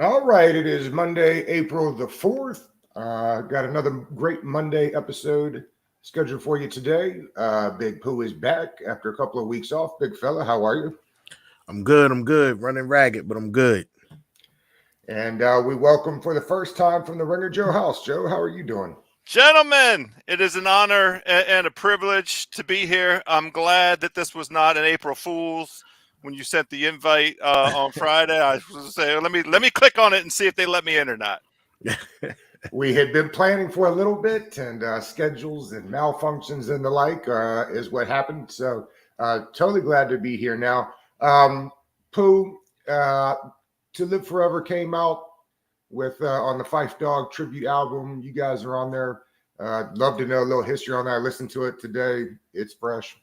All right, it is Monday, April the 4th. Got another great Monday episode scheduled for you today. Big Pooh is back after a couple of weeks off. Big fella, how are you? I'm good. I'm good. Running ragged, but I'm good. And we welcome for the first time from the Ringer Joe House. Joe, how are you doing? Gentlemen, it is an honor and a privilege to be here. I'm glad that this was not an April Fool's when you sent the invite on Friday. I was going to say, let me click on it and see if they let me in or not. We had been planning for a little bit, and schedules and malfunctions and the like is what happened. So, totally glad to be here now. Pooh, uh, To Live Forever came out with on the Fife Dog tribute album. You guys are on there. Love to know a little history on that. I listened to it today. It's fresh.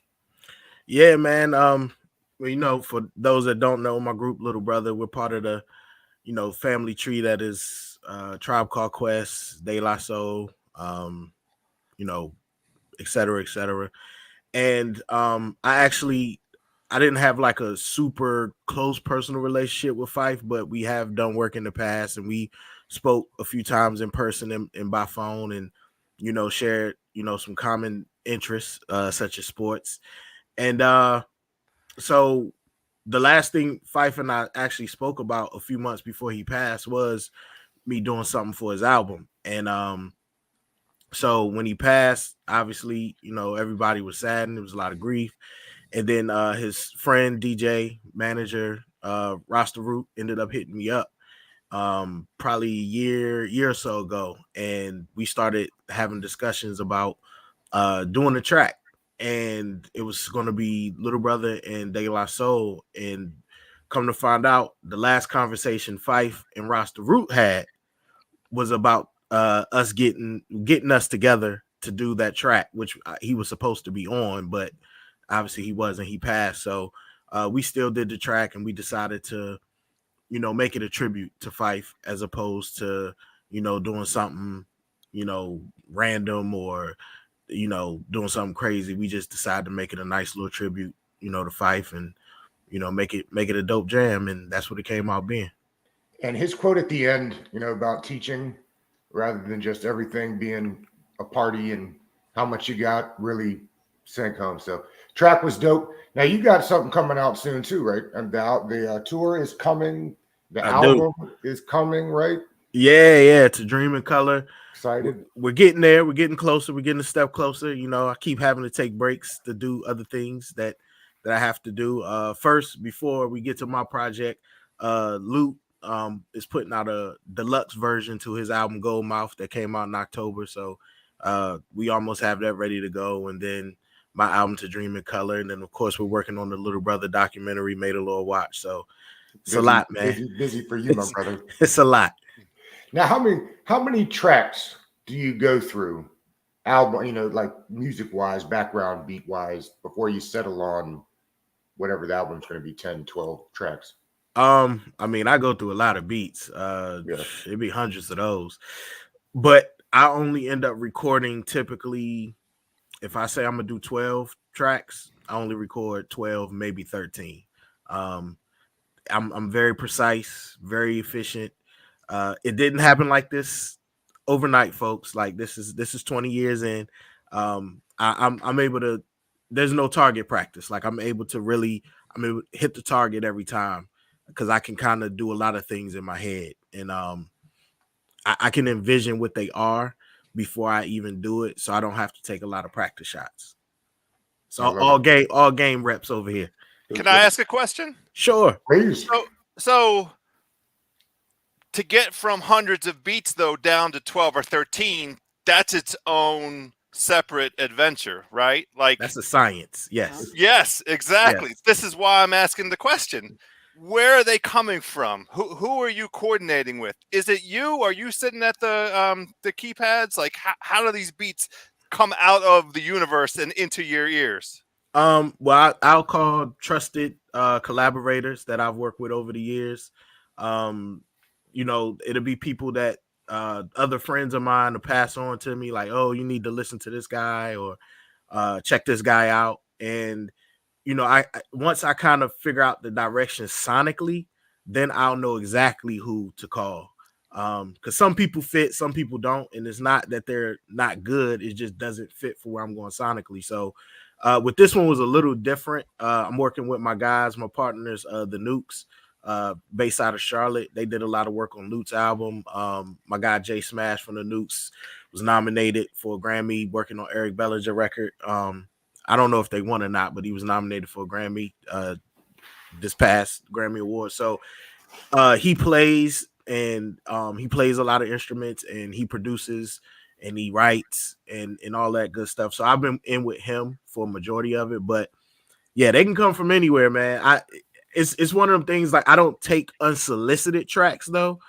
Yeah, man. For those that don't know, my group, Little Brother, we're part of the, family tree that is Tribe Called Quest, De La Soul, you know, et cetera, et cetera. And I didn't have like a super close personal relationship with Fife, but we have done work in the past, and we spoke a few times in person and by phone, and shared some common interests such as sports. And so the last thing Fife and I actually spoke about a few months before he passed was me doing something for his album. And so when he passed, obviously, everybody was saddened. There was a lot of grief. And then his friend, DJ, manager, Rasta Root ended up hitting me up probably a year or so ago. And we started having discussions about doing the track. And it was going to be Little Brother and De La Soul. And come to find out, the last conversation Fife and Rasta Root had was about us getting us together to do that track, which he was supposed to be on, but obviously he wasn't. He passed. So we still did the track, and we decided to, make it a tribute to Fife as opposed to, doing something, random or, doing something crazy. We just decided to make it a nice little tribute, to Fife, and, make it a dope jam. And that's what it came out being. And his quote at the end, about teaching rather than just everything being a party and how much you got really sank home. So track was dope. Now you got something coming out soon too, right? And the tour is coming. The I do. album is coming, right? Yeah. It's a Dream in Color. Excited. We're getting there. We're getting closer. We're getting a step closer. I keep having to take breaks to do other things that I have to do. First, before we get to my project, Luke is putting out a deluxe version to his album Gold Mouth that came out in October. So we almost have that ready to go. And then my album To Dream in Color. And then, of course, we're working on the Little Brother documentary, Made a Little Watch. So it's a lot, man. Busy for you, my brother. It's a lot. Now, how many tracks do you go through, album, like music wise, background beat wise, before you settle on whatever the album's going to be, 10, 12 tracks? I go through a lot of beats. Yeah. It'd be hundreds of those. But I only end up recording typically, if I say I'm gonna do 12 tracks, I only record 12, maybe 13. Um, I'm very precise, very efficient. It didn't happen like this overnight, folks. Like this is 20 years in. I'm able to. There's no target practice. Like I'm able to hit the target every time because I can kind of do a lot of things in my head, and I can envision what they are before I even do it, so I don't have to take a lot of practice shots. So all game reps over here. Can I ask a question? Sure. Please. So to get from hundreds of beats though down to 12 or 13, that's its own separate adventure, right? Like that's a science. Yes. Yes, exactly. Yes. This is why I'm asking the question. Where are they coming from? Who are you coordinating with? Is it you? Are you sitting at the keypads? Like how do these beats come out of the universe and into your ears? Well, I'll call trusted collaborators that I've worked with over the years. It'll be people that other friends of mine to pass on to me, like, oh, you need to listen to this guy or check this guy out. And I once I kind of figure out the direction sonically, then I'll know exactly who to call. Because some people fit, some people don't, and it's not that they're not good, it just doesn't fit for where I'm going sonically. So with this one was a little different. I'm working with my guys, my partners, the Nukes, based out of Charlotte. They did a lot of work on Lute's album. My guy Jay Smash from the Nukes was nominated for a Grammy working on Eric Bellinger record. I don't know if they won or not, but he was nominated for a Grammy this past Grammy Award. So he plays, and he plays a lot of instruments, and he produces and he writes and all that good stuff. So I've been in with him for a majority of it, but yeah, they can come from anywhere, man. It's one of them things, like I don't take unsolicited tracks though.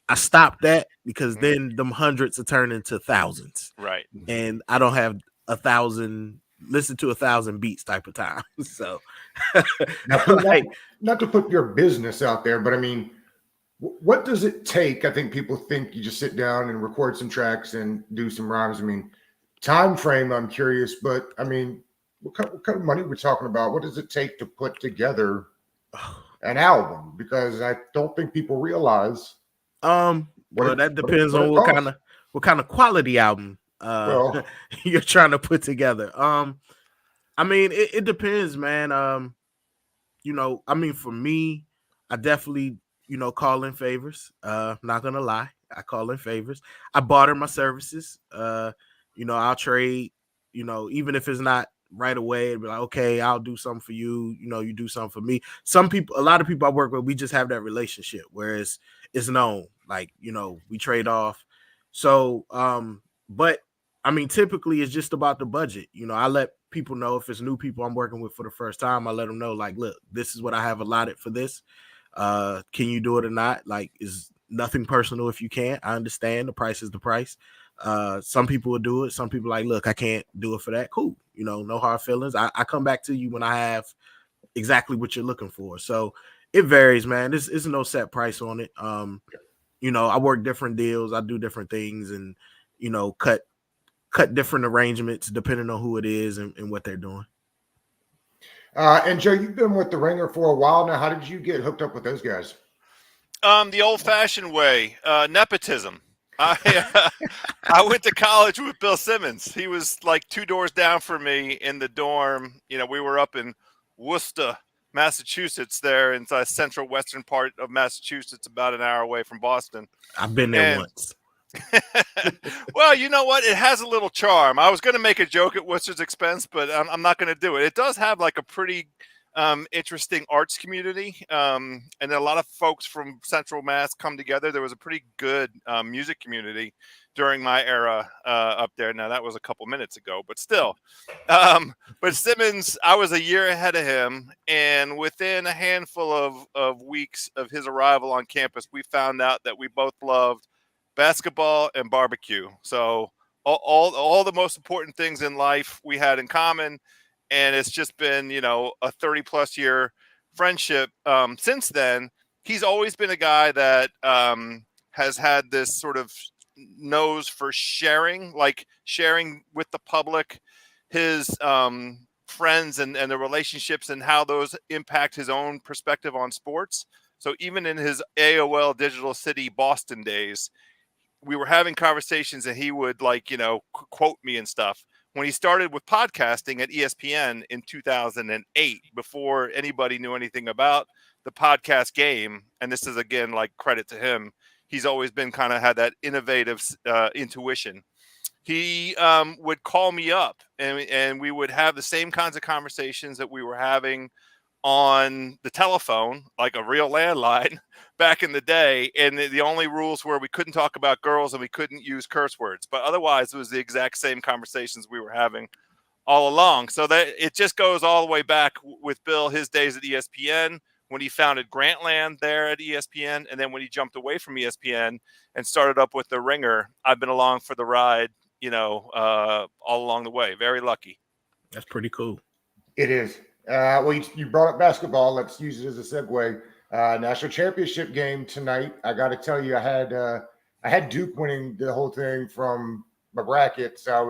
I stopped that because then them hundreds will turn into thousands. Right. And I don't have 1,000 beats type of time. So now, like, not to put your business out there, but I mean, what does it take? I think people think you just sit down and record some tracks and do some rhymes. I mean, time frame, I'm curious, but I mean, what kind of money we're talking about? What does it take to put together an album? Because I don't think people realize. Well, that depends on what kind of quality album you're trying to put together. I mean, it depends, man. You know, I mean, for me, I definitely, you know, call in favors. Not gonna lie, I call in favors. I barter my services. You know, I'll trade, you know, even if it's not right away, it'd be like, okay, I'll do something for you, you know, you do something for me. A lot of people I work with, we just have that relationship, whereas it's known, like, you know, we trade off. So but I mean, typically it's just about the budget. You know, I let people know, if it's new people I'm working with for the first time, I let them know, like, look, this is what I have allotted for this. Can you do it or not? Like, is nothing personal if you can't. I understand the price is the price. Some people will do it. Some people like, look, I can't do it for that. Cool. You know, no hard feelings. I come back to you when I have exactly what you're looking for. So it varies, man. There's no set price on it. You know, I work different deals. I do different things, and, you know, cut different arrangements depending on who it is and what they're doing. And Joe, you've been with the Ringer for a while now. How did you get hooked up with those guys? The old-fashioned way, nepotism. I went to college with Bill Simmons. He was like 2 doors down from me in the dorm. You know, we were up in Worcester, Massachusetts, there in the central western part of Massachusetts, about an hour away from Boston. I've been there once. Well, you know what? It has a little charm. I was going to make a joke at Worcester's expense, but I'm not going to do it. It does have like a pretty interesting arts community, and a lot of folks from Central Mass come together. There was a pretty good music community during my era up there. Now, that was a couple minutes ago, but still. But Simmons, I was a year ahead of him, and within a handful of weeks of his arrival on campus, we found out that we both loved basketball and barbecue. So all the most important things in life we had in common. And it's just been, you know, a 30-plus year friendship since then. He's always been a guy that has had this sort of nose for sharing, like sharing with the public his friends and the relationships and how those impact his own perspective on sports. So even in his AOL Digital City Boston days, we were having conversations and he would, like, you know, quote me and stuff. When he started with podcasting at ESPN in 2008, before anybody knew anything about the podcast game, and this is, again, like, credit to him, he's always been kind of had that innovative intuition. He would call me up and we would have the same kinds of conversations that we were having on the telephone, like a real landline back in the day. And the only rules were we couldn't talk about girls and we couldn't use curse words. But otherwise, it was the exact same conversations we were having all along. So that it just goes all the way back with Bill, his days at ESPN, when he founded Grantland there at ESPN. And then when he jumped away from ESPN and started up with the Ringer, I've been along for the ride, you know, all along the way. Very lucky. That's pretty cool. It is. Well, you brought up basketball. Let's use it as a segue. National championship game tonight. I got to tell you, I had Duke winning the whole thing from my bracket, so I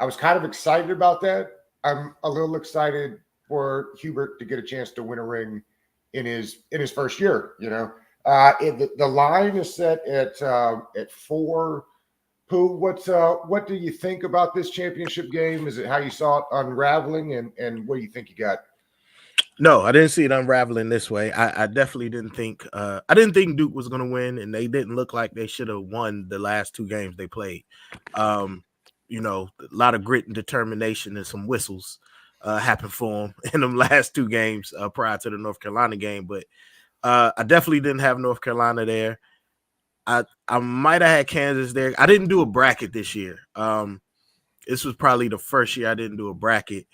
was kind of excited about that. I'm a little excited for Hubert to get a chance to win a ring in his first year. The line is set at 4. Pooh, what do you think about this championship game? Is it how you saw it unraveling, and what do you think you got? No, I didn't see it unraveling this way. I definitely didn't think Duke was going to win, and they didn't look like they should have won the last 2 games they played. A lot of grit and determination and some whistles happened for them in them last 2 games prior to the North Carolina game. But I definitely didn't have North Carolina there. I might have had Kansas there. I didn't do a bracket this year. This was probably the first year I didn't do a bracket.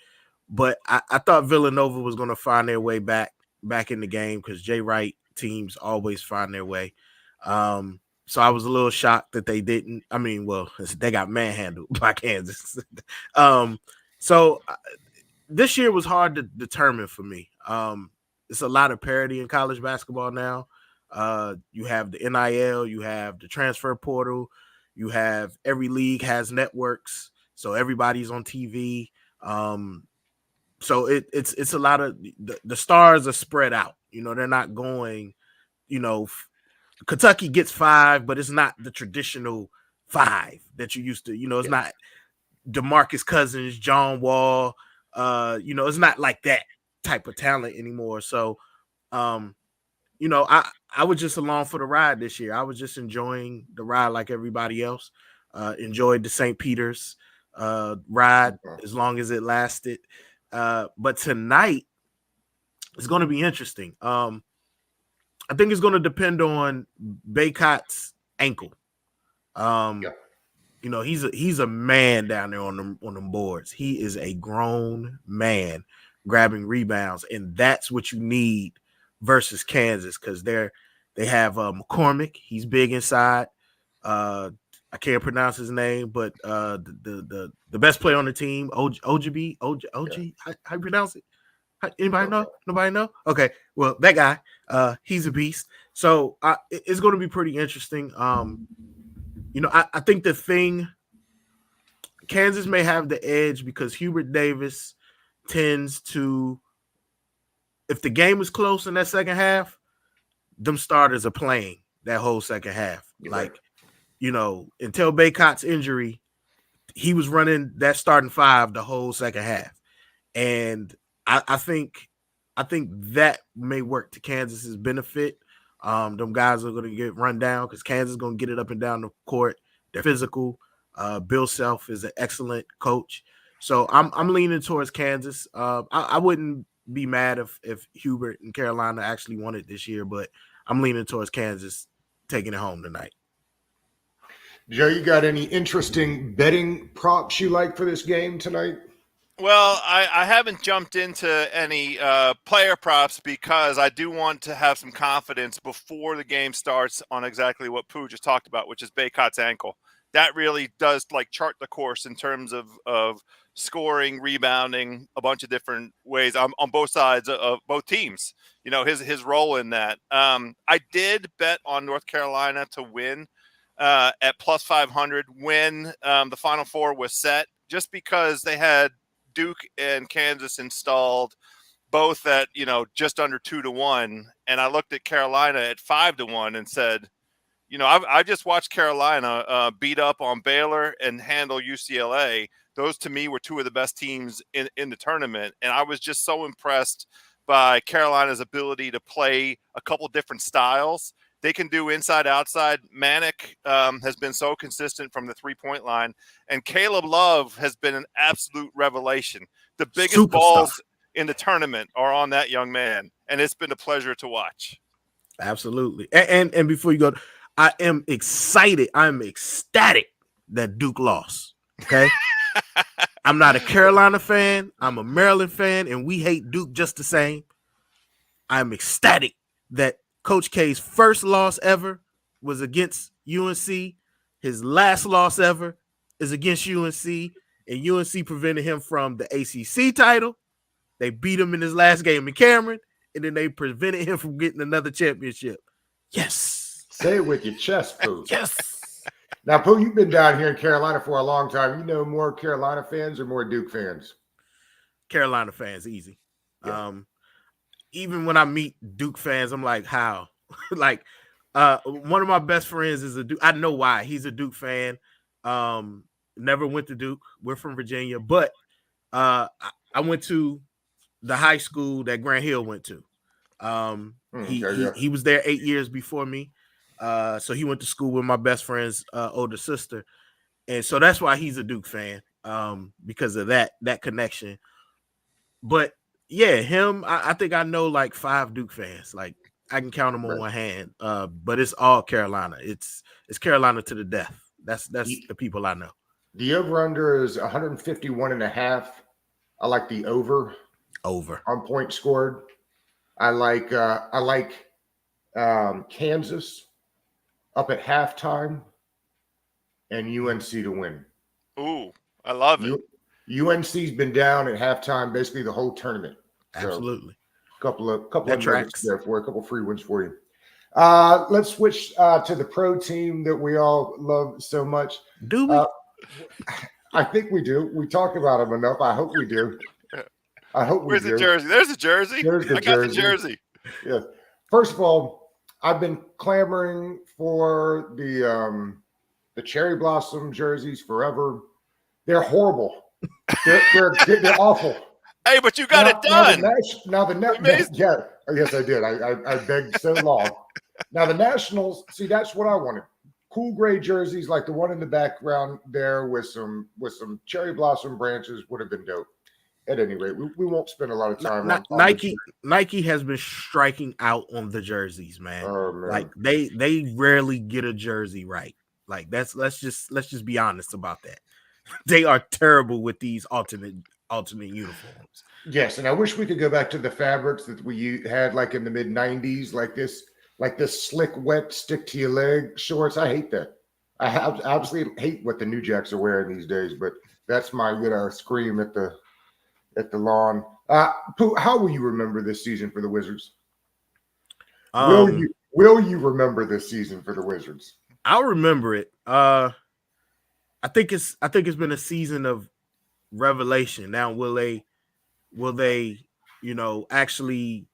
But I thought Villanova was going to find their way back in the game because Jay Wright teams always find their way. So I was a little shocked that they didn't. I mean, well, they got manhandled by Kansas. This year was hard to determine for me. It's a lot of parity in college basketball now. You have the NIL, you have the transfer portal, you have every league has networks, so everybody's on TV. So it's a lot of the stars are spread out. They're not going, Kentucky gets 5, but it's not the traditional 5 that you used to, it's not DeMarcus Cousins, John Wall, it's not like that type of talent anymore. So, I was just along for the ride this year. I was just enjoying the ride like everybody else. Enjoyed the St. Peter's ride as long as it lasted. But tonight it's going to be interesting. I think it's going to depend on Baycott's ankle. He's a man down there on them boards. He is a grown man grabbing rebounds, and that's what you need versus Kansas because they have McCormick. He's big inside. I can't pronounce his name, but the best player on the team, OG, how you pronounce it? Anybody know? Nobody know? Okay, well, that guy, he's a beast. So it's going to be pretty interesting. I think the thing, Kansas may have the edge because Hubert Davis tends to, if the game is close in that second half, them starters are playing that whole second half. Until Baycott's injury, he was running that starting 5 the whole second half. And I think that may work to Kansas's benefit. Them guys are going to get run down because Kansas is going to get it up and down the court. They're physical. Bill Self is an excellent coach. So I'm leaning towards Kansas. I wouldn't be mad if Hubert and Carolina actually won it this year, but I'm leaning towards Kansas taking it home tonight. Joe, you got any interesting betting props you like for this game tonight? Well, I haven't jumped into any player props because I do want to have some confidence before the game starts on exactly what Pooh just talked about, which is Baycott's ankle. That really does chart the course in terms of scoring, rebounding, a bunch of different ways on both sides of both teams. His role in that. I did bet on North Carolina to win at plus 500 when the Final Four was set, just because they had Duke and Kansas installed both at just under 2-1, and I looked at Carolina at 5-1 and said, I just watched Carolina beat up on Baylor and handle UCLA. Those to me were 2 of the best teams in the tournament, and I was just so impressed by Carolina's ability to play a couple different styles. They can do inside, outside. Manic has been so consistent from the 3-point line. And Caleb Love has been an absolute revelation. The biggest Superstar. Balls in the tournament are on that young man. And it's been a pleasure to watch. Absolutely. And before you go, I am excited. I'm ecstatic that Duke lost. Okay. I'm not a Carolina fan. I'm a Maryland fan. And we hate Duke just the same. I'm ecstatic that Coach K's first loss ever was against UNC. His last loss ever is against UNC, and UNC prevented him from the ACC title. They beat him in his last game in Cameron, and then they prevented him from getting another championship. Yes. Say it with your chest, Pooh. Yes. Now, Pooh, you've been down here in Carolina for a long time. You know more Carolina fans or more Duke fans? Carolina fans, easy. Yeah. even when I meet Duke fans, I'm like, how? Like, one of my best friends is a Duke. I know why. He's a Duke fan. Never went to Duke. We're from Virginia, but I went to the high school that Grant Hill went to. He was there 8 years before me. So he went to school with my best friend's older sister. And so that's why he's a Duke fan, because of that connection. But yeah, him, I think I know like 5 Duke fans. Like I can count them on one hand. But it's all Carolina. It's Carolina to the death. That's the people I know. The over-under is 151.5. I like the over on points scored. I like Kansas up at halftime and UNC to win. Ooh, I love it. UNC's been down at halftime basically the whole tournament. Absolutely. So, couple of tracks there for a couple free wins for you. Let's switch to the pro team that we all love so much. Do we? I think we do. We talk about them enough. I hope we do. Where's the jersey? There's the jersey. I got the jersey. Yeah. First of all, I've been clamoring for the cherry blossom jerseys forever. They're horrible. They're awful. Hey, but you got it done. Yes, I did. I begged so long. Now the Nationals, see, that's what I wanted. Cool gray jerseys like the one in the background there with some cherry blossom branches would have been dope. At any rate, we won't spend a lot of time on Nike has been striking out on the jerseys, man. Oh, man. Like they rarely get a jersey right. Like let's just be honest about that. They are terrible with these alternate uniforms. Yes, and I wish we could go back to the fabrics that we had like in the mid 90s, like this slick, wet, stick to your leg shorts. I hate that. I absolutely hate what the New Jacks are wearing these days, but that's my scream at the lawn. Pooh, how will you remember this season for the Wizards? Will you remember this season for the Wizards? I'll remember it. I think it's been a season of revelation. Now, will they, actually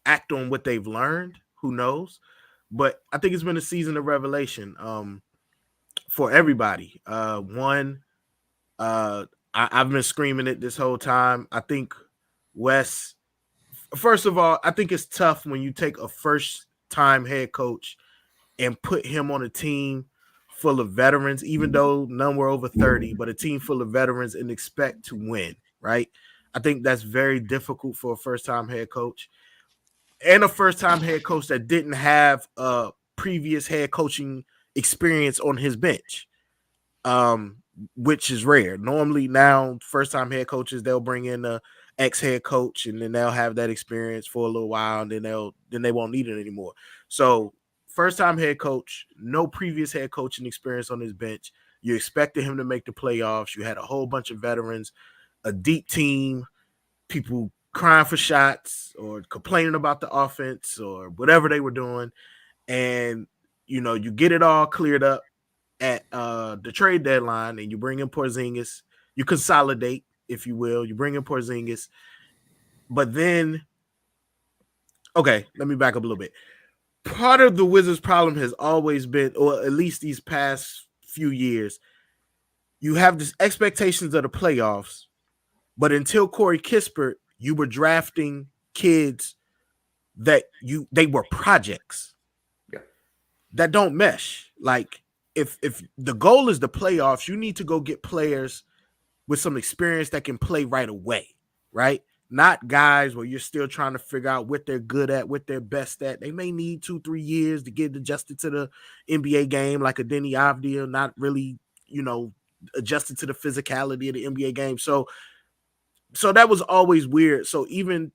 act on what they've learned? Who knows? But I think it's been a season of revelation for everybody. I've been screaming it this whole time. I think Wes, first of all, I think it's tough when you take a first-time head coach and put him on a team full of veterans, even though none were over 30, but a team full of veterans and expect to win, right? I think that's very difficult for a first-time head coach and a first-time head coach that didn't have a previous head coaching experience on his bench, which is rare. Normally now, first-time head coaches, they'll bring in a ex-head coach and then they'll have that experience for a little while and then they won't need it anymore. So first-time head coach, no previous head coaching experience on his bench. You expected him to make the playoffs. You had a whole bunch of veterans, a deep team, people crying for shots or complaining about the offense or whatever they were doing. And, you get it all cleared up at the trade deadline and you bring in Porzingis. You consolidate, if you will. You bring in Porzingis. But then, okay, let me back up a little bit. Part of the Wizards' problem has always been, or at least these past few years, you have this expectations of the playoffs, but until Corey Kispert, you were drafting kids that they were projects. Yeah. That don't mesh. Like if the goal is the playoffs, you need to go get players with some experience that can play right away, right? Not guys where you're still trying to figure out what they're good at, what they're best at. They may need 2-3 years to get adjusted to the NBA game, like a Denny Avdia, not really, adjusted to the physicality of the NBA game. So that was always weird. So even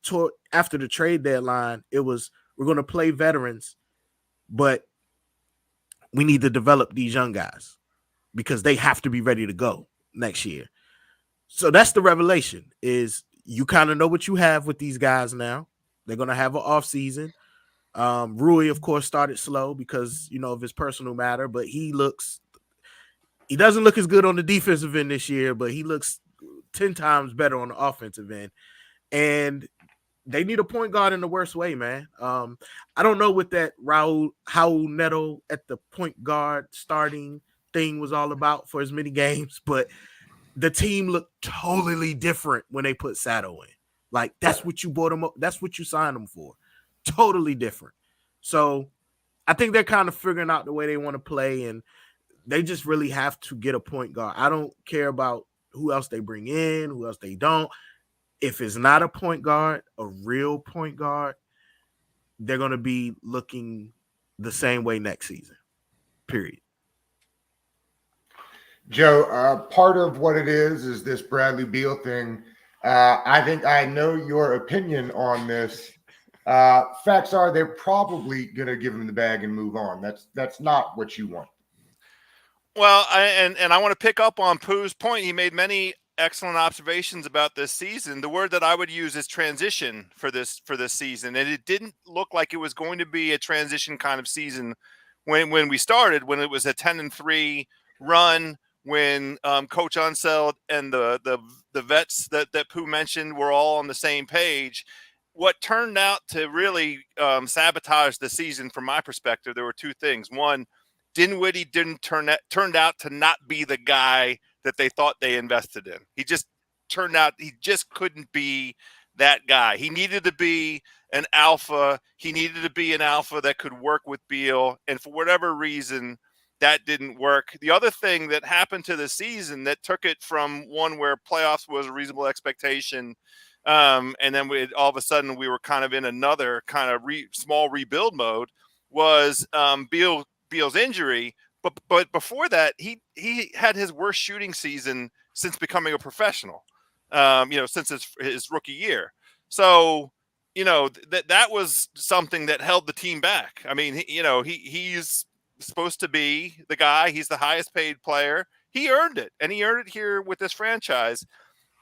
after the trade deadline, it was, we're going to play veterans, but we need to develop these young guys because they have to be ready to go next year. So that's the revelation, is you kind of know what you have with these guys now. They're going to have an offseason. Rui, of course, started slow because, of his personal matter, but he doesn't look as good on the defensive end this year, but he looks 10 times better on the offensive end. And they need a point guard in the worst way, man. I don't know what that Raul Neto at the point guard starting thing was all about for as many games, but the team looked totally different when they put Sato in. Like, that's what you bought them up. That's what you signed them for. Totally different. So I think they're kind of figuring out the way they want to play, and they just really have to get a point guard. I don't care about who else they bring in, who else they don't. If it's not a point guard, a real point guard, they're going to be looking the same way next season, period. Joe, part of what it is this Bradley Beal thing. I think I know your opinion on this. Facts are they're probably going to give him the bag and move on. That's not what you want. Well, I want to pick up on Pooh's point. He made many excellent observations about this season. The word that I would use is transition for this season, and it didn't look like it was going to be a transition kind of season when we started. When it was a 10-3 run, when Coach Unseld and the vets that Pooh mentioned were all on the same page. What turned out to really sabotage the season, from my perspective, there were two things. One, Dinwiddie turned out to not be the guy that they thought they invested in. He just couldn't be that guy. He needed to be an alpha. He needed to be an alpha that could work with Beal. And for whatever reason, that didn't work. The other thing that happened to the season that took it from one where playoffs was a reasonable expectation, and then all of a sudden we were kind of in another kind of small rebuild mode, was Beal's injury. But before that, he had his worst shooting season since becoming a professional, since his rookie year. So, that was something that held the team back. I mean, he's supposed to be the guy. He's the highest paid player. He earned it, and he earned it here with this franchise.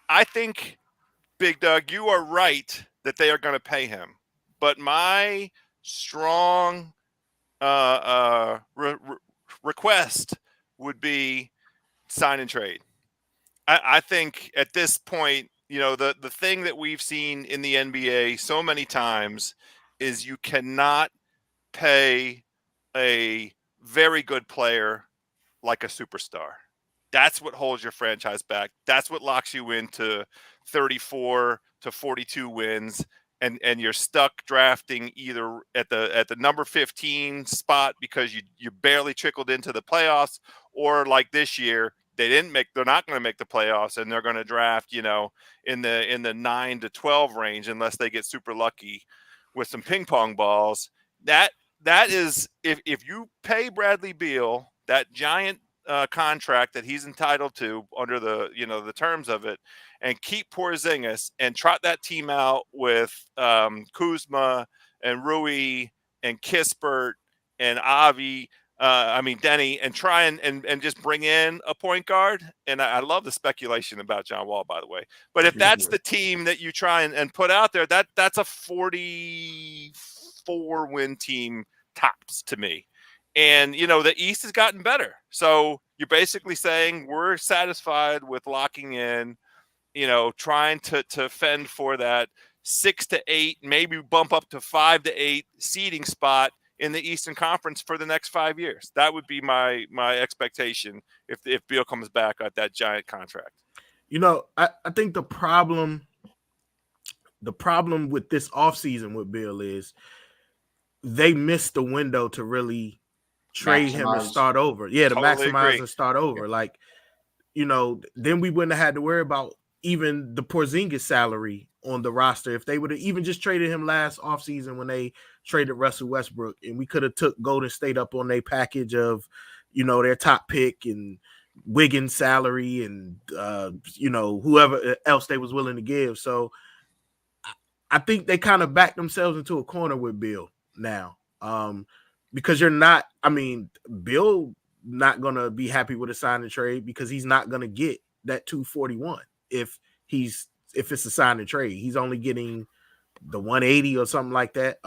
I think, Big Doug, you are right that they are going to pay him. But my strong request would be sign and trade. I think at this point, the thing that we've seen in the NBA so many times is you cannot pay a very good player like a superstar. That's what holds your franchise back. That's what locks you into 34 to 42 wins. And you're stuck drafting either at the number 15 spot because you barely trickled into the playoffs, or like this year, they're not going to make the playoffs, and they're going to draft, in the 9 to 12 range, unless they get super lucky with some ping pong balls. That is, if you pay Bradley Beal that giant contract that he's entitled to under the terms of it, and keep Porzingis and trot that team out with Kuzma and Rui and Kispert and Denny, and try and just bring in a point guard. And I love the speculation about John Wall, by the way. But if that's the team that you try and put out there, that's a 44 win team tops to me. And, the East has gotten better. So you're basically saying we're satisfied with locking in, trying to fend for that 6 to 8, maybe bump up to 5 to 8 seeding spot in the Eastern Conference for the next 5 years. That would be my expectation if Beal comes back at that giant contract. I think the problem with this offseason with Beal is they missed the window to really trade him and start over. Yeah, to maximize and start over. Yeah. Like, then we wouldn't have had to worry about even the Porzingis salary on the roster. If they would have even just traded him last offseason when they traded Russell Westbrook, and we could have took Golden State up on their package of, their top pick and Wiggins salary and, whoever else they was willing to give. So I think they kind of backed themselves into a corner with Beal now. Because Bill not going to be happy with a sign and trade, because he's not going to get that 241 if it's a sign and trade. He's only getting the 180 or something like that.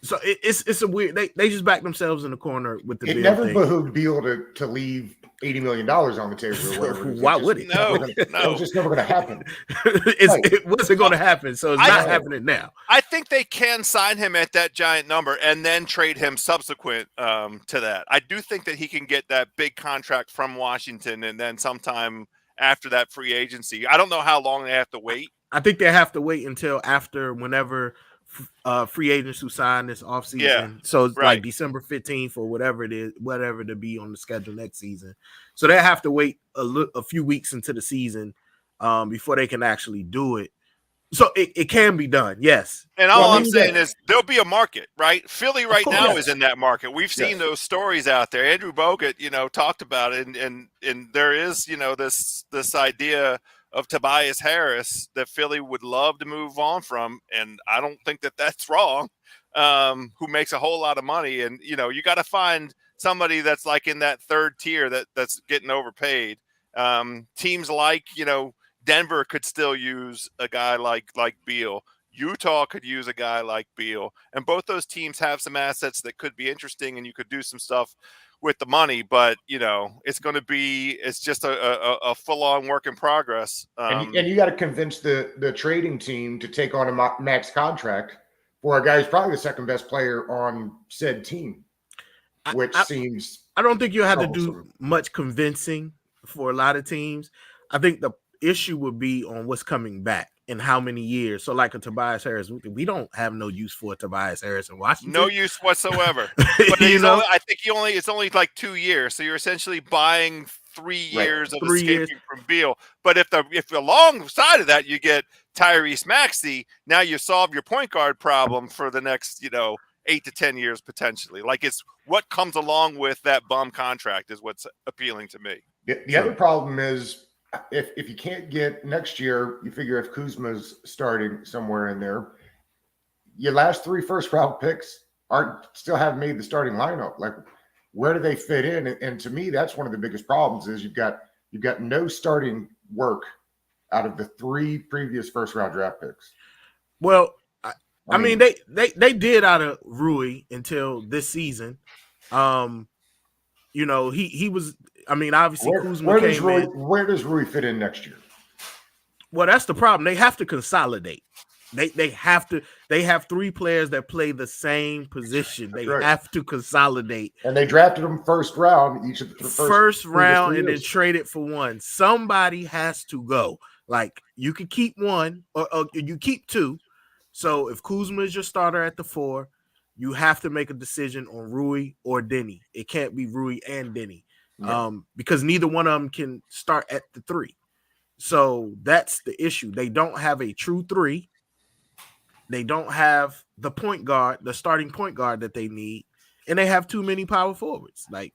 So it's a weird. They just back themselves in the corner with the It Beal never thing. behooved Beal to leave $80 million on the table or whatever. Why would it? No. It was just never going to happen. It wasn't going to happen, so it's not happening now. I think they can sign him at that giant number and then trade him subsequent to that. I do think that he can get that big contract from Washington and then sometime after that free agency. I don't know how long they have to wait. I think they have to wait until after whenever free agents who sign this offseason. Yeah, so it's right. like December 15th or whatever it is, whatever to be on the schedule next season. So they have to wait a few weeks into the season before they can actually do it. So it can be done, yes. And all I'm saying is there'll be a market, right? Philly right now is in that market. We've seen those stories out there. Andrew Bogut, talked about it, and there is, this idea of Tobias Harris that Philly would love to move on from, and I don't think that that's wrong. Who makes a whole lot of money, and you got to find somebody that's like in that third tier that's getting overpaid. Teams like Denver could still use a guy like Beal. Utah could use a guy like Beal, and both those teams have some assets that could be interesting, and you could do some stuff with the money. But it's just a full-on work in progress. And you got to convince the trading team to take on a max contract for a guy who's probably the second best player on said team, which seems. I don't think you have to do much convincing for a lot of teams. I think the issue would be on what's coming back in how many years. So like a Tobias Harris, we don't have no use for Tobias Harris in Washington. No use whatsoever. But I think it's only like 2 years. So you're essentially buying 3 years of escaping from Beal. But if alongside of that you get Tyrese Maxey, now you solve your point guard problem for the next 8 to 10 years potentially. Like it's what comes along with that bum contract is what's appealing to me. The other problem is if you can't get next year, you figure if Kuzma's starting somewhere in there, your last 3 first-round picks still haven't made the starting lineup. Like, where do they fit in? And to me, that's one of the biggest problems is you've got no starting work out of the 3 previous first-round draft picks. Well, I mean they did out of Rui until this season. He was. I mean, obviously, Kuzma came in. Where does Rui fit in next year? Well, that's the problem. They have to consolidate. They have to. They have 3 players that play the same position. They have to consolidate. And they drafted them first round each of the first round, and then traded for one. Somebody has to go. Like you could keep one, or you keep 2. So if Kuzma is your starter at the 4, you have to make a decision on Rui or Denny. It can't be Rui and Denny. Because neither one of them can start at the 3. So that's the issue. They don't have a true 3. They don't have the point guard, the starting point guard that they need, and they have too many power forwards. Like,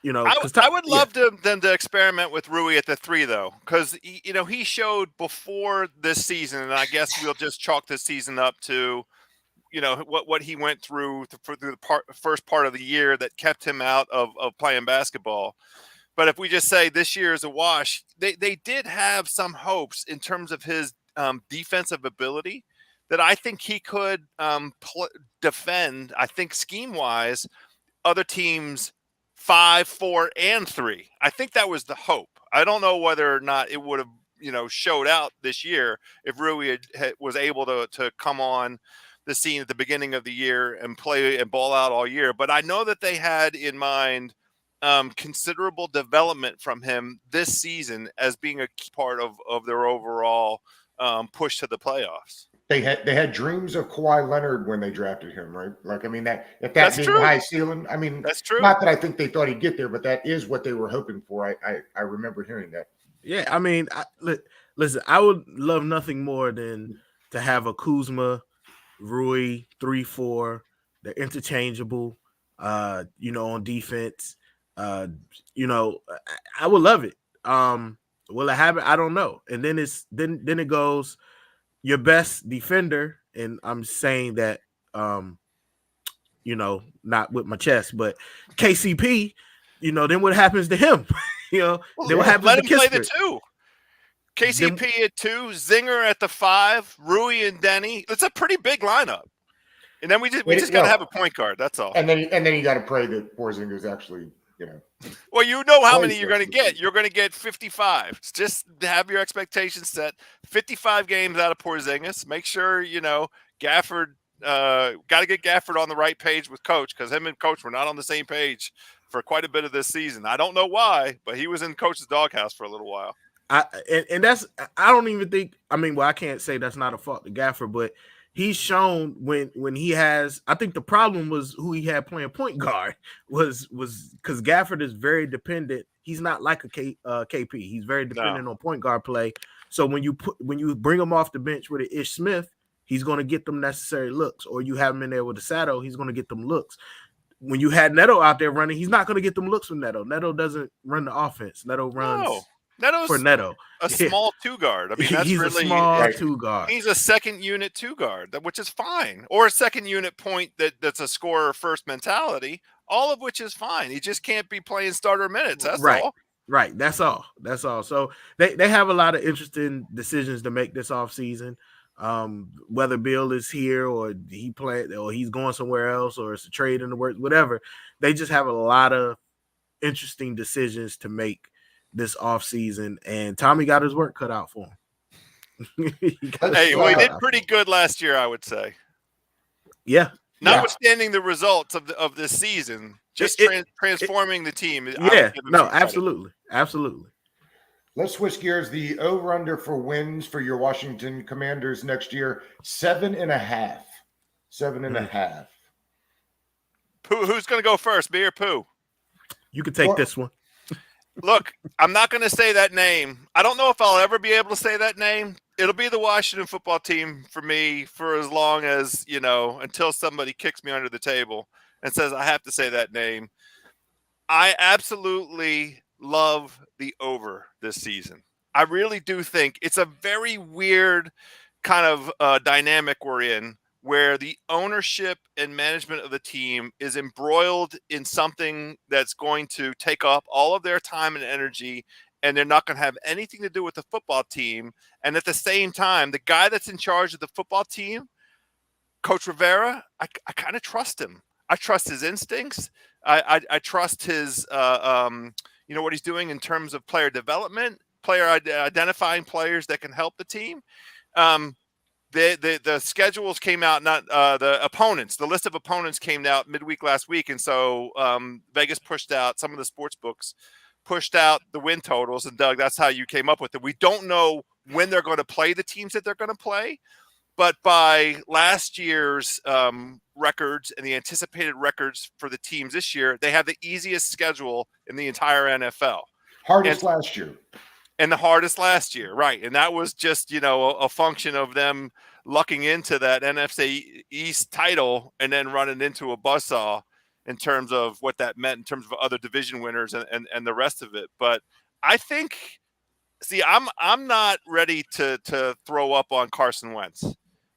I would love them to experiment with Rui at the 3 though, because he showed before this season, and I guess we'll just chalk this season up to what he went through for the first part of the year that kept him out of playing basketball. But if we just say this year is a wash, they did have some hopes in terms of his defensive ability that I think he could defend. I think scheme wise, other teams 5, 4, and 3. I think that was the hope. I don't know whether or not it would have showed out this year if Rui was able to come on the scene at the beginning of the year and play and ball out all year. But I know that they had in mind considerable development from him this season as being a key part of their overall push to the playoffs. They had dreams of Kawhi Leonard when they drafted him, right? Like, I mean, that's being high ceiling. I mean, that's true. Not that I think they thought he'd get there, but that is what they were hoping for. I remember hearing that. Yeah, I mean, listen, I would love nothing more than to have a Kuzma, Rui 3-4. They're interchangeable. On defense. I would love it. Will it happen? I don't know. And then it goes your best defender, and I'm saying that not with my chest, but KCP, then what happens to him? Then what happens let to him play Kispert? the 2. KCP at 2, Zinger at the 5, Rui and Denny. It's a pretty big lineup. And then we just got to have a point guard. That's all. And then you got to pray that Porzingis actually, Well, you know how many Plays you're going to the get. season. You're going to get 55. Just have your expectations set. 55 games out of Porzingis. Make sure, Gafford, got to get Gafford on the right page with Coach, because him and Coach were not on the same page for quite a bit of this season. I don't know why, but he was in Coach's doghouse for a little while. That's, I don't even think, I can't say that's not a fault to Gafford, but he's shown when he has, I think the problem was who he had playing point guard was because Gafford is very dependent. He's not like a KP. He's very dependent on point guard play. So when you bring him off the bench with an Ish Smith, he's going to get them necessary looks, or you have him in there with a Sato, he's going to get them looks. When you had Neto out there running, he's not going to get them looks from Neto. Neto doesn't run the offense. Neto runs for Neto. A small two guard. I mean, that's he's really a small two guard. He's a second unit two guard, which is fine, or a second unit point that's a scorer first mentality. All of which is fine. He just can't be playing starter minutes. That's all. Right. That's all. So they have a lot of interesting decisions to make this offseason. Whether Beal is here or he played or he's going somewhere else or it's a trade in the works, whatever. They just have a lot of interesting decisions to make this offseason, and Tommy got his work cut out for him. He did pretty good last year, I would say. Yeah. Notwithstanding the results of this season, just transforming the team. Yeah, no, absolutely. Let's switch gears. The over-under for wins for your Washington Commanders next year, 7.5. 7.5. Who's going to go first, me or Pooh? You can take this one. Look, I'm not going to say that name. I don't know if I'll ever be able to say that name. It'll be the Washington football team for me for as long as, until somebody kicks me under the table and says I have to say that name. I absolutely love the over this season. I really do think it's a very weird kind of dynamic we're in, where the ownership and management of the team is embroiled in something that's going to take up all of their time and energy, and they're not going to have anything to do with the football team. And at the same time, the guy that's in charge of the football team, Coach Rivera, I kind of trust him. I trust his instincts. I trust his, what he's doing in terms of player development, identifying players that can help the team. The schedules came out, not the list of opponents came out midweek last week. And so Vegas pushed out, some of the sports books pushed out the win totals. And Doug, that's how you came up with it. We don't know when they're going to play the teams that they're going to play, but by last year's records and the anticipated records for the teams this year, they have the easiest schedule in the entire NFL. Hardest last year. And the hardest last year, right. And that was just, a function of them lucking into that NFC East title and then running into a buzzsaw in terms of what that meant in terms of other division winners and the rest of it. But I think, I'm not ready to throw up on Carson Wentz.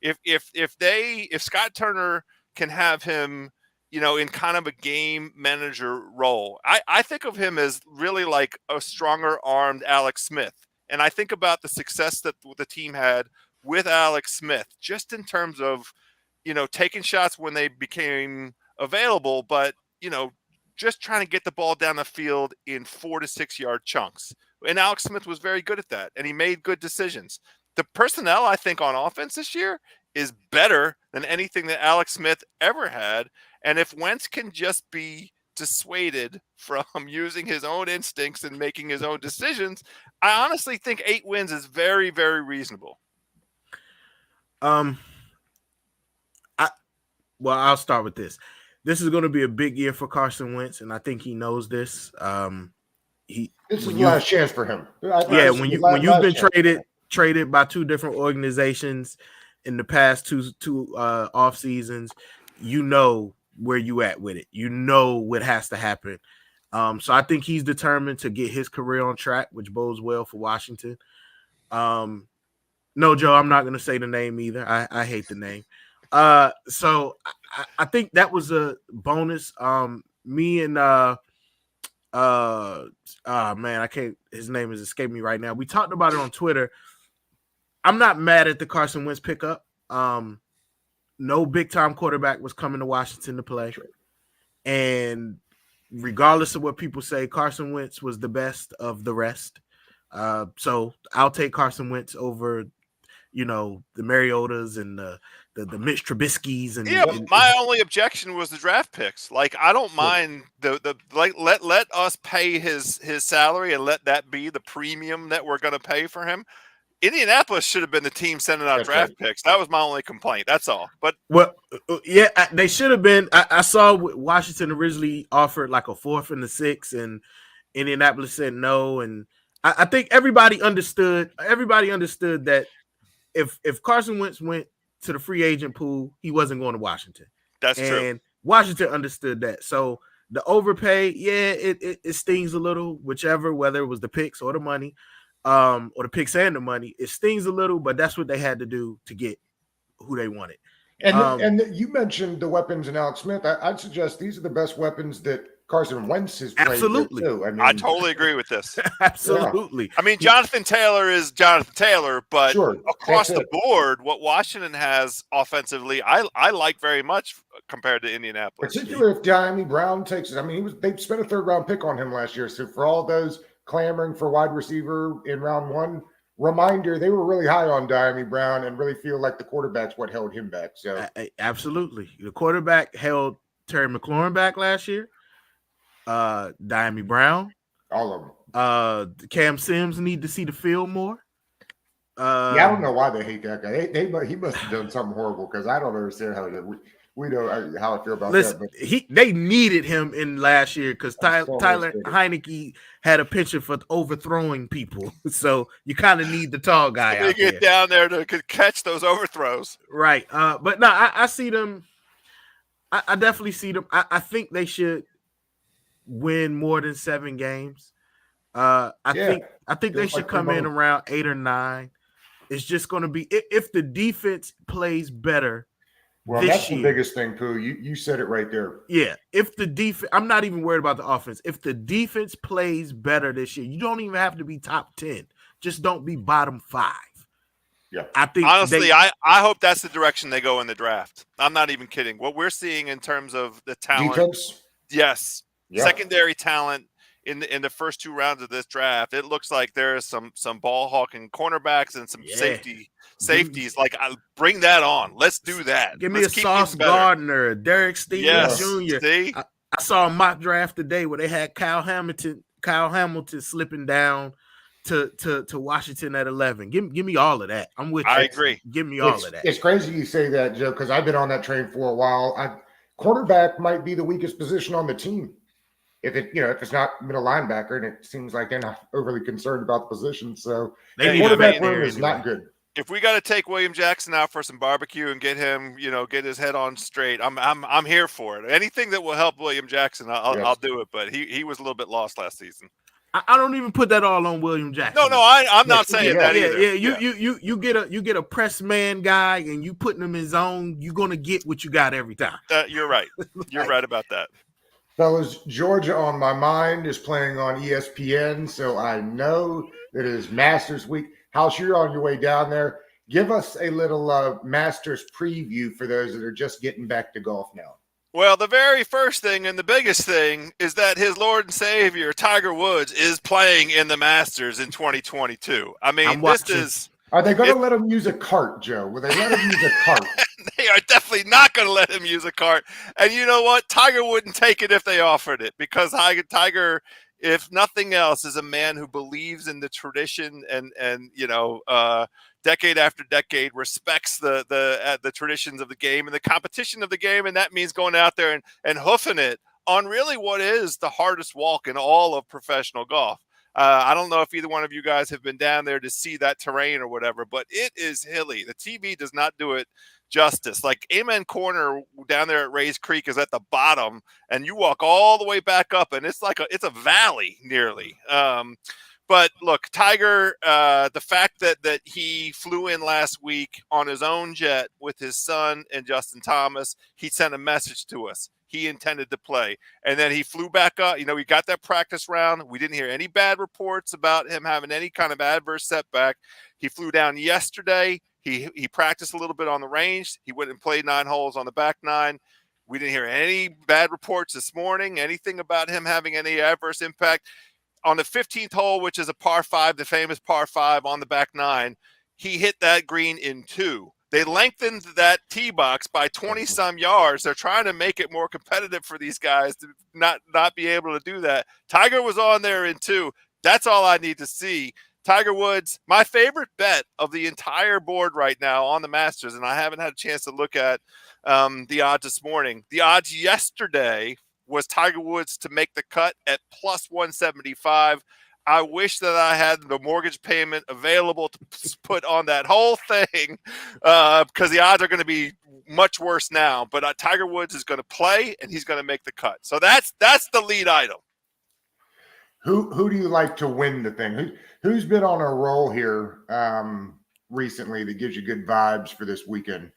If Scott Turner can have him, in kind of a game manager role, I think of him as really like a stronger armed Alex Smith. And I think about the success that the team had with Alex Smith, just in terms of, taking shots when they became available, but, just trying to get the ball down the field in 4 to 6 yard chunks. And Alex Smith was very good at that, and he made good decisions. The personnel, I think, on offense this year is better than anything that Alex Smith ever had. And if Wentz can just be dissuaded from using his own instincts and making his own decisions, I honestly think 8 wins is very, very reasonable. I'll start with this. This is going to be a big year for Carson Wentz, and I think he knows this. This is the last chance for him. When you've been traded by 2 different organizations in the past two off seasons, where you at with it. What has to happen. So I think he's determined to get his career on track, which bodes well for Washington. No, Joe, I'm not going to say the name either. I hate the name. So I think that was a bonus. Me and his name is escaping me right now. We talked about it on Twitter. I'm not mad at the Carson Wentz pickup. no big time quarterback was coming to Washington to play. Sure. And regardless of what people say, Carson Wentz was the best of the rest. So I'll take Carson Wentz over, the Mariotas and the Mitch Trubisky's. And, Yeah, and my only objection was the draft picks. Like, I don't mind let us pay his salary and let that be the premium that we're going to pay for him. Indianapolis should have been the team sending out draft picks. That was my only complaint. That's all. But yeah, they should have been. I saw Washington originally offered like a 4th and a 6th, and Indianapolis said no. And I think everybody understood. Everybody understood that if Carson Wentz went to the free agent pool, he wasn't going to Washington. That's true. And Washington understood that. So the overpay, yeah, it stings a little, whether it was the picks or the money. Or the picks and the money, it stings a little, but that's what they had to do to get who they wanted. And you mentioned the weapons in Alex Smith. I'd suggest these are the best weapons that Carson Wentz has played absolutely. with too. I totally agree with this. Absolutely. Yeah. I mean, Jonathan Taylor is Jonathan Taylor, but across the board, what Washington has offensively, I like very much compared to Indianapolis. Particularly if Diami Brown takes it. I mean, they spent a 3rd round pick on him last year. So for all those clamoring for wide receiver in round 1, reminder, they were really high on Diami Brown and really feel like the quarterback's what held him back. So absolutely. The quarterback held Terry McLaurin back last year. Diami Brown. All of them. Cam Sims need to see the field more. I don't know why they hate that guy. He must have done something horrible because I don't understand how we know how I feel about that. But they needed him in last year because Tyler Heineke had a penchant for overthrowing people. So you kind of need the tall guy out there. Get down there to catch those overthrows. Right. But no, I see them. I definitely see them. I think they should win more than 7 games. I think they should come in around 8 or 9. It's just going to be if the defense plays better. Well, that's the biggest thing, Pooh. You said it right there. Yeah. If the defense, I'm not even worried about the offense. If the defense plays better this year, you don't even have to be top 10. Just don't be bottom 5. Yeah. I think honestly, I hope that's the direction they go in the draft. I'm not even kidding. What we're seeing in terms of the talent. Defense? Yes. Yeah. Secondary talent in the first 2 rounds of this draft. It looks like there is some ball hawking corners and some safeties. Like, bring that on. Let's do that. Give me a Sauce Gardner, Derek Stevens Jr. See? I saw a mock draft today where they had Kyle Hamilton slipping down to Washington at 11. Give me all of that. I'm with you. I agree. Give me all of that. It's crazy you say that, Joe, because I've been on that train for a while. Quarterback might be the weakest position on the team. If it's not middle linebacker, and it seems like they're not overly concerned about the position, so the quarterback room is not good. If we got to take William Jackson out for some barbecue and get him, get his head on straight, I'm here for it. Anything that will help William Jackson, I'll do it. But he was a little bit lost last season. I don't even put that all on William Jackson. No, I'm not saying that either. You get a press man guy and you putting him in zone, you're gonna get what you got every time. You're right. You're right about that. Fellas, Georgia on my mind is playing on ESPN, so I know that it is Masters Week. House, you're on your way down there. Give us a little Masters preview for those that are just getting back to golf now. Well, the very first thing and the biggest thing is that his Lord and Savior, Tiger Woods, is playing in the Masters in 2022. I mean, this is... Are they going to let him use a cart, Joe? Will they let him use a cart? They are definitely not going to let him use a cart. And you know what? Tiger wouldn't take it if they offered it, because Tiger, if nothing else, is a man who believes in the tradition and decade after decade respects the traditions of the game and the competition of the game. And that means going out there and hoofing it on really what is the hardest walk in all of professional golf. I don't know if either one of you guys have been down there to see that terrain or whatever, but it is hilly. The TV does not do it justice. Like, Amen Corner down there at Rays Creek is at the bottom, and you walk all the way back up, and it's a valley nearly. But look, Tiger, the fact that he flew in last week on his own jet with his son and Justin Thomas, he sent a message to us. He intended to play. And then he flew back up. He got that practice round. We didn't hear any bad reports about him having any kind of adverse setback. He flew down yesterday. He practiced a little bit on the range. He went and played 9 holes on the back 9. We didn't hear any bad reports this morning, anything about him having any adverse impact. On the 15th hole, which is a par 5, the famous par 5 on the back 9, he hit that green in 2. They lengthened that tee box by 20-some yards. They're trying to make it more competitive for these guys to not be able to do that. Tiger was on there in 2. That's all I need to see. Tiger Woods, my favorite bet of the entire board right now on the Masters, and I haven't had a chance to look at the odds this morning. The odds yesterday was Tiger Woods to make the cut at plus 175. I wish that I had the mortgage payment available to put on that whole thing because the odds are going to be much worse now. But Tiger Woods is going to play, and he's going to make the cut. So that's the lead item. Who do you like to win the thing? Who's been on a roll here recently that gives you good vibes for this weekend?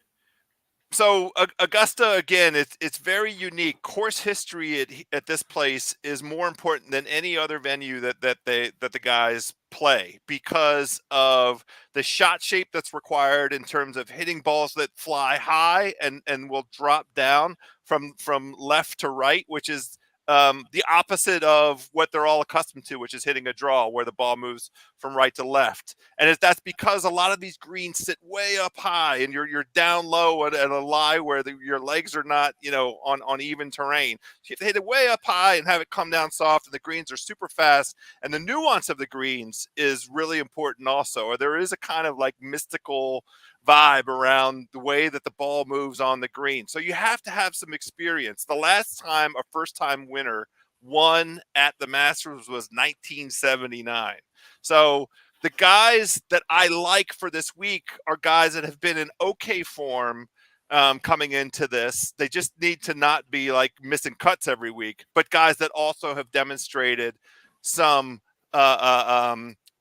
So Augusta, again, it's very unique. Course history at this place is more important than any other venue that the guys play because of the shot shape that's required in terms of hitting balls that fly high and will drop down from left to right, which is the opposite of what they're all accustomed to, which is hitting a draw where the ball moves from right to left. And that's because a lot of these greens sit way up high and you're down low at a lie where your legs are not, on even terrain. So you have to hit it way up high and have it come down soft, and the greens are super fast. And the nuance of the greens is really important also, or there is a kind of like mystical vibe around the way that the ball moves on the green. So you have to have some experience. The last time a first-time winner won at the Masters was 1979. So the guys that I like for this week are guys that have been in okay form coming into this. They just need to not be like missing cuts every week, but guys that also have demonstrated some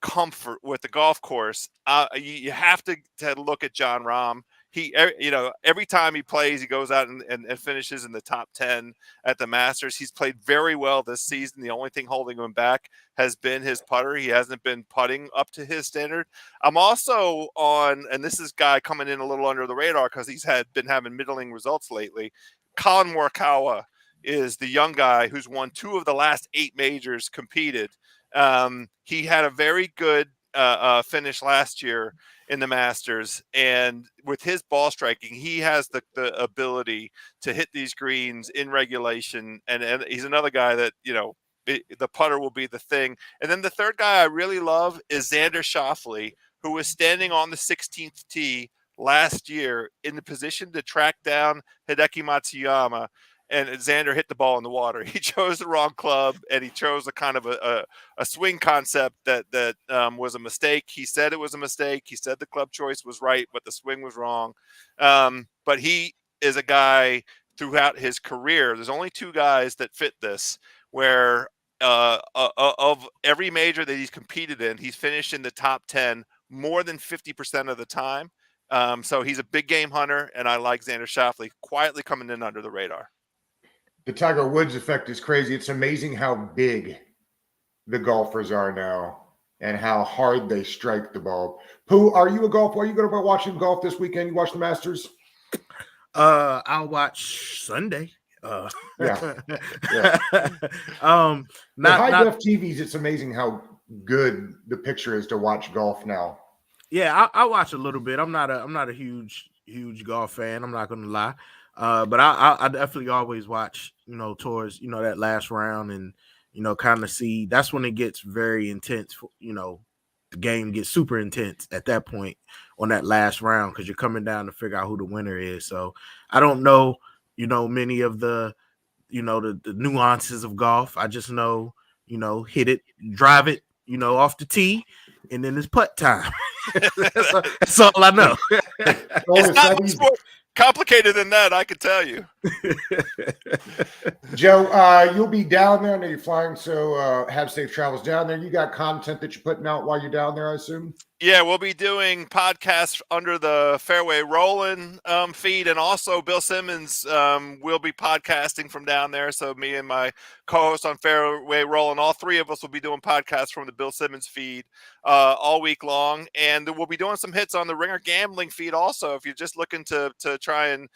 comfort with the golf course. You have to look at Jon Rahm. He, every time he plays, he goes out and finishes in the top 10 at the Masters. He's played very well this season. The only thing holding him back has been his putter. He hasn't been putting up to his standard. I'm also on, and this is guy coming in a little under the radar because he's been having middling results lately. Colin Morikawa is the young guy who's won 2 of the last 8 majors competed. He had a very good finish last year in the Masters, and with his ball striking, he has the ability to hit these greens in regulation, and he's another guy that, the putter will be the thing. And then the third guy I really love is Xander Schauffele, who was standing on the 16th tee last year in the position to track down Hideki Matsuyama. And Xander hit the ball in the water. He chose the wrong club, and he chose a kind of a swing concept that was a mistake. He said it was a mistake. He said the club choice was right, but the swing was wrong. But he is a guy throughout his career. There's only 2 guys that fit this, where of every major that he's competed in, he's finished in the top 10 more than 50% of the time. So he's a big game hunter, and I like Xander Schauffele quietly coming in under the radar. The Tiger Woods effect is crazy. It's amazing how big the golfers are now and how hard they strike the ball. Pooh, are you a golfer? Are you going to be watching golf this weekend? You watch the Masters? I'll watch Sunday. Yeah. Not high def TVs. It's amazing how good the picture is to watch golf now. Yeah, I watch a little bit. I'm not a huge golf fan. I'm not going to lie. But I definitely always watch, towards, that last round and, kind of see. That's when it gets very intense. The game gets super intense at that point on that last round because you're coming down to figure out who the winner is. So I don't know, many of the, the nuances of golf. I just know, hit it, drive it, off the tee, and then it's putt time. That's all I know. It's not much more complicated than that, I can tell you. Joe, you'll be down there. I know you're flying, so have safe travels down there. You got content that you're putting out while you're down there, I assume? Yeah, we'll be doing podcasts under the Fairway Rolling feed, and also Bill Simmons will be podcasting from down there. So me and my co-host on Fairway Rolling, all three of us will be doing podcasts from the Bill Simmons feed all week long, and we'll be doing some hits on the Ringer Gambling feed also. If you're just looking to try and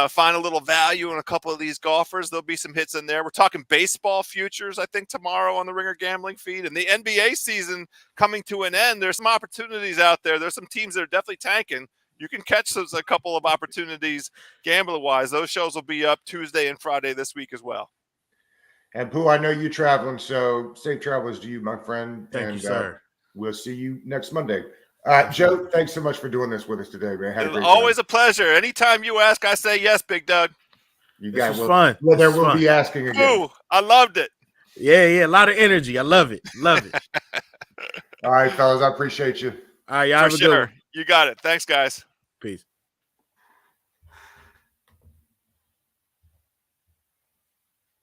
find a little value in a couple of these golfers, there'll be some hits in there. We're talking baseball futures, I think, tomorrow on the Ringer Gambling feed, and the NBA season coming to an end. There's some opportunities out there. There's some teams that are definitely tanking. You can catch those a couple of opportunities gambling wise. Those shows will be up Tuesday and Friday this week as well. And Pooh, I know you're traveling, so safe travels to you, my friend. Thank you, sir. We'll see you next Monday. Joe, thanks so much for doing this with us today, man. Had a great Always time. a pleasure. Anytime you ask, I say yes, Big Doug. You This guys was fun. Well, there This was will fun. be asking again. Ooh, I loved it. Yeah, a lot of energy. I love it. Love it. All right, fellas, I appreciate you. All right, y'all For have a good sure. one. You got it. Thanks, guys. Peace.